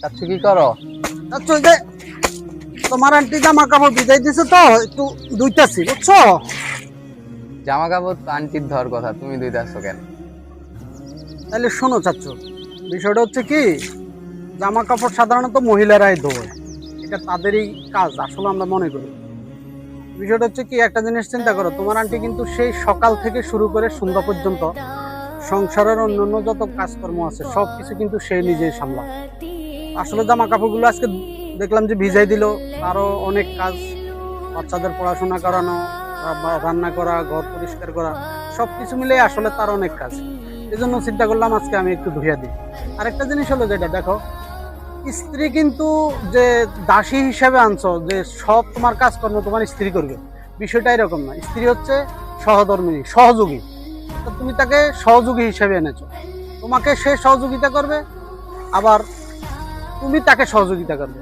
চাচ্ছু কি করো? চাচ্ছু যে তোমার আন্টি জামা কাপড় বিদায় দিছে তো একটু দুইটাছি বুঝছো। জামা কাপড় তো আন্টির ধর কথা, তুমি ধুইতাছো কেন? তাহলে শোনো চাচ্ছু, বিষয়টা হচ্ছে কি, জামা কাপড় সাধারণত মহিলারাই ধোয়, এটা তাদেরই কাজ আসলে আমরা মনে করি। বিষয়টা হচ্ছে কি, একটা জিনিস চিন্তা করো, তোমার আন্টি কিন্তু সেই সকাল থেকে শুরু করে সন্ধ্যা পর্যন্ত সংসারের অন্যান্য যত কাজকর্ম আছে সবকিছু কিন্তু সে নিজেই সামলা। আসলে জামা কাপড়গুলো আজকে দেখলাম যে ভিজাই দিল, আরো অনেক কাজ, বাচ্চাদের পড়াশোনা করানো, রান্না করা, ঘর পরিষ্কার করা, সবকিছু মিলে আসলে তার অনেক কাজ। এই জন্য চিন্তা করলাম আজকে আমি একটু ধুইয়া দিই। আরেকটা জিনিস হলো যেটা দেখো, স্ত্রী কিন্তু যে দাসী হিসাবে আনছো যে সব তোমার কাজকর্ম তোমার স্ত্রী করবে, বিষয়টা এরকম না। স্ত্রী হচ্ছে সহধর্মিণী, সহযোগী। তো তুমি তাকে সহযোগী হিসেবে এনেছো, তোমাকে সে সহযোগিতা করবে, আবার তুমি তাকে সহযোগিতা করবে।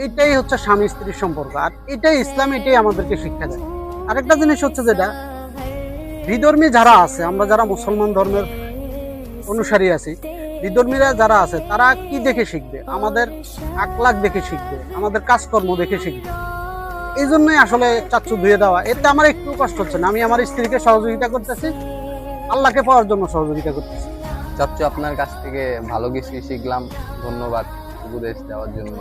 এটাই হচ্ছে স্বামী স্ত্রীর সম্পর্ক, আর এটাই ইসলাম, এটাই আমাদেরকে শিক্ষা দেয়। আরেকটা জিনিস হচ্ছে যেটা, বিধর্মী যারা আছে, আমরা যারা মুসলমান ধর্মের অনুসারী আছি, বিধর্মীরা যারা আছে তারা কি দেখে শিখবে? আমাদের আকলাক দেখে শিখবে, আমাদের কাজকর্ম দেখে শিখবে। এই জন্যই আসলে চাচ্ছু ধুয়ে দেওয়া, এতে আমার একটু কষ্ট হচ্ছে না। আমি আমার স্ত্রীকে সহযোগিতা করতেছি, আল্লাহকে পাওয়ার জন্য সহযোগিতা করতেছি। চাচ্ছু আপনার কাছ থেকে ভালো কিছু শিখলাম, ধন্যবাদ উপদেশ দেওয়ার জন্য।